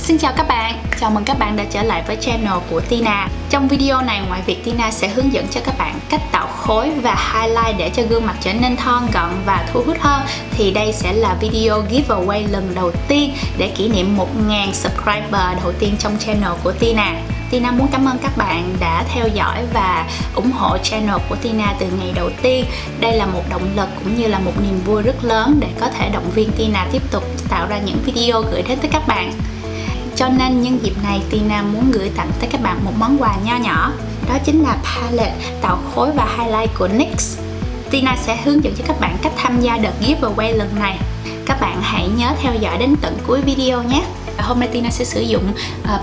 Xin chào các bạn, chào mừng các bạn đã trở lại với channel của Tina. Trong video này, ngoài việc Tina sẽ hướng dẫn cho các bạn cách tạo khối và highlight để cho gương mặt trở nên thon gọn và thu hút hơn, thì đây sẽ là video giveaway lần đầu tiên để kỷ niệm 1000 subscriber đầu tiên trong channel của Tina. Tina muốn cảm ơn các bạn đã theo dõi và ủng hộ channel của Tina từ ngày đầu tiên. Đây là một động lực cũng như là một niềm vui rất lớn để có thể động viên Tina tiếp tục tạo ra những video gửi đến tới các bạn. Cho nên nhân dịp này, Tina muốn gửi tặng tới các bạn một món quà nho nhỏ. Đó chính là palette tạo khối và highlight của NYX. Tina sẽ hướng dẫn cho các bạn cách tham gia đợt giveaway lần này. Các bạn hãy nhớ theo dõi đến tận cuối video nhé. Hôm nay Tina sẽ sử dụng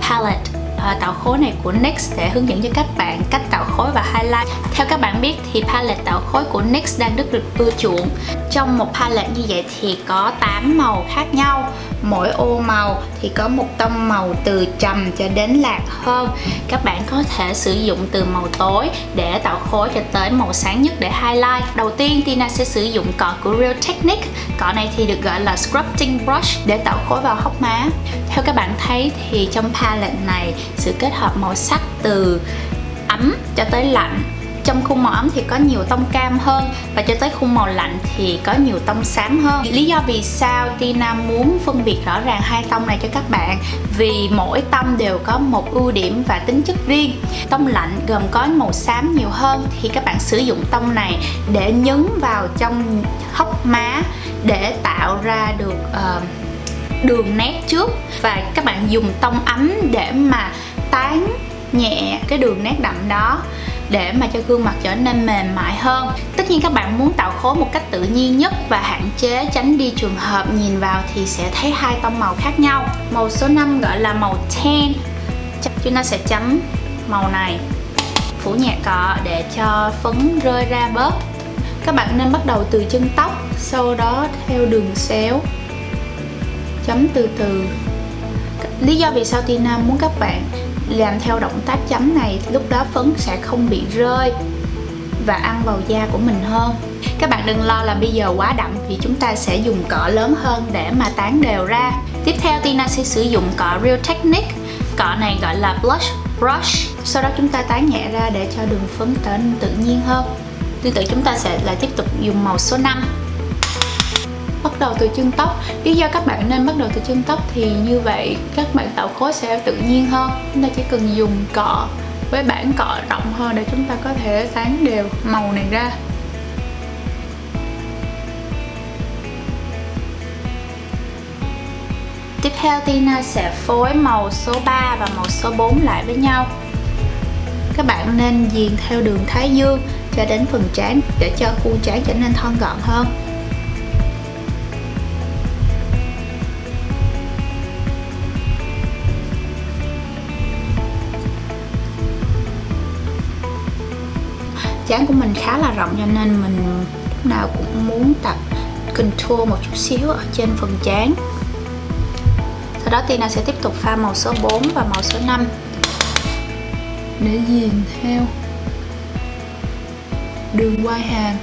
palette tạo khối này của NYX để hướng dẫn cho các bạn cách tạo khối và highlight. Theo các bạn biết thì palette tạo khối của NYX đang rất được ưa chuộng. Trong một palette như vậy thì có 8 màu khác nhau. Mỗi ô màu thì có một tông màu từ trầm cho đến lạc hơn. Các bạn có thể sử dụng từ màu tối để tạo khối cho tới màu sáng nhất để highlight. Đầu tiên Tina sẽ sử dụng cọ của Real Technique. Cọ này thì được gọi là sculpting brush để tạo khối vào hốc má. Theo các bạn thấy thì trong palette này, sự kết hợp màu sắc từ ấm cho tới lạnh. Trong khung màu ấm thì có nhiều tông cam hơn, và cho tới khung màu lạnh thì có nhiều tông xám hơn. Lý do vì sao Tina muốn phân biệt rõ ràng hai tông này cho các bạn, vì mỗi tông đều có một ưu điểm và tính chất riêng. Tông lạnh gồm có màu xám nhiều hơn thì các bạn sử dụng tông này để nhấn vào trong hốc má để tạo ra được đường nét trước, và các bạn dùng tông ấm để mà tán nhẹ cái đường nét đậm đó để mà cho gương mặt trở nên mềm mại hơn. Tất nhiên các bạn muốn tạo khối một cách tự nhiên nhất và hạn chế tránh đi trường hợp nhìn vào thì sẽ thấy hai tông màu khác nhau. Màu số 5 gọi là màu tan. Chúng ta sẽ chấm màu này, phủ nhẹ cọ để cho phấn rơi ra bớt. Các bạn nên bắt đầu từ chân tóc, sau đó theo đường xéo chấm từ từ. Lý do vì sao Tina muốn các bạn làm theo động tác chấm này, lúc đó phấn sẽ không bị rơi và ăn vào da của mình hơn. Các bạn đừng lo là bây giờ quá đậm, vì chúng ta sẽ dùng cọ lớn hơn để mà tán đều ra. Tiếp theo Tina sẽ sử dụng cọ Real Technique. Cọ này gọi là blush brush. Sau đó chúng ta tán nhẹ ra để cho đường phấn trở nên tự nhiên hơn. Tương tự chúng ta sẽ lại tiếp tục dùng màu số 5. Bắt đầu từ chân tóc. Lý do các bạn nên bắt đầu từ chân tóc thì như vậy các bạn tạo khối sẽ tự nhiên hơn. Chúng ta chỉ cần dùng cọ với bảng cọ rộng hơn để chúng ta có thể tán đều màu này ra. Tiếp theo Tina sẽ phối màu số 3 và màu số 4 lại với nhau. Các bạn nên diền theo đường thái dương cho đến phần trán để cho khuôn trán trở nên thon gọn hơn. Trán của mình khá là rộng cho nên mình lúc nào cũng muốn tập contour một chút xíu ở trên phần trán. Sau đó Tina sẽ tiếp tục pha màu số 4 và màu số 5 để diền theo đường quai hàm,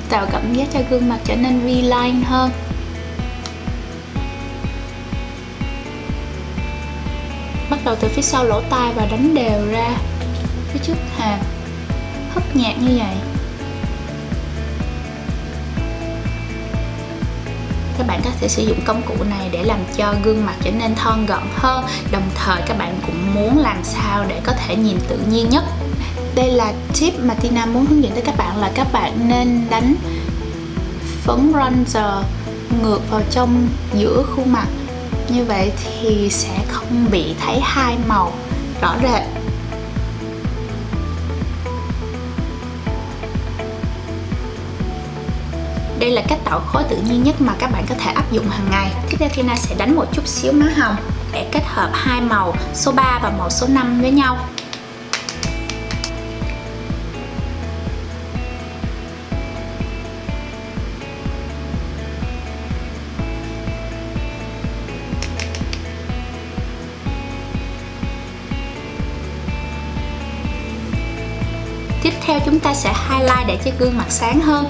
tạo cảm giác cho gương mặt trở nên V-line hơn. Bắt đầu từ phía sau lỗ tai và đánh đều ra phía trước hàm, hất nhạt như vậy. Các bạn có thể sử dụng công cụ này để làm cho gương mặt trở nên thon gọn hơn, đồng thời các bạn cũng muốn làm sao để có thể nhìn tự nhiên nhất. Đây là tip mà Tina muốn hướng dẫn tới các bạn, là các bạn nên đánh phấn bronzer ngược vào trong giữa khuôn mặt. Như vậy thì sẽ không bị thấy hai màu rõ rệt. Đây là cách tạo khối tự nhiên nhất mà các bạn có thể áp dụng hàng ngày. Tiếp theo Tina sẽ đánh một chút xíu má hồng để kết hợp hai màu số 3 và màu số 5 với nhau. Tiếp theo chúng ta sẽ highlight để cho gương mặt sáng hơn.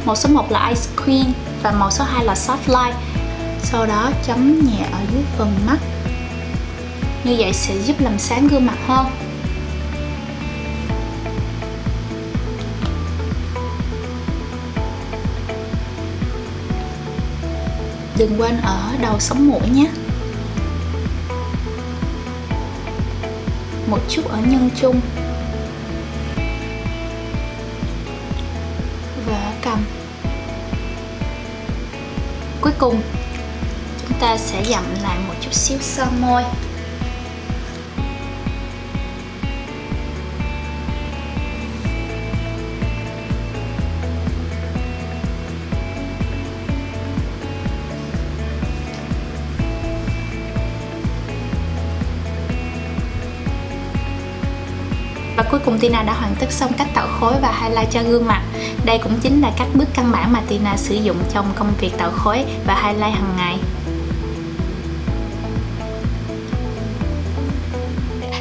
Màu số 1 là Ice Cream và màu số 2 là Soft Light. Sau đó chấm nhẹ ở dưới phần mắt. Như vậy sẽ giúp làm sáng gương mặt hơn. Đừng quên ở đầu sống mũi nhé. Một chút ở nhân trung và ở cằm. Cuối cùng chúng ta sẽ dặm lại một chút xíu son môi. Và cuối cùng Tina đã hoàn tất xong cách tạo khối và highlight cho gương mặt. Đây cũng chính là các bước căn bản mà Tina sử dụng trong công việc tạo khối và highlight hàng ngày.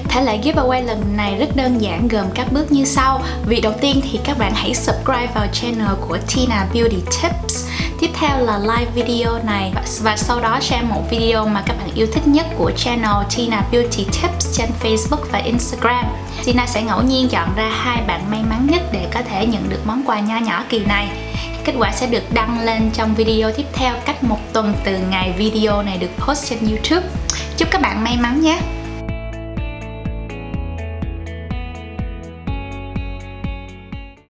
Thể lệ giveaway lần này rất đơn giản, gồm các bước như sau. Việc đầu tiên thì các bạn hãy subscribe vào channel của Tina Beauty Tips. Tiếp theo là like video này và sau đó share một video mà các bạn yêu thích nhất của channel Tina Beauty Tips trên Facebook và Instagram. Tina sẽ ngẫu nhiên chọn ra 2 bạn may mắn nhất để có thể nhận được món quà nho nhỏ kỳ này. Kết quả sẽ được đăng lên trong video tiếp theo cách 1 tuần từ ngày video này được post trên YouTube. Chúc các bạn may mắn nhé!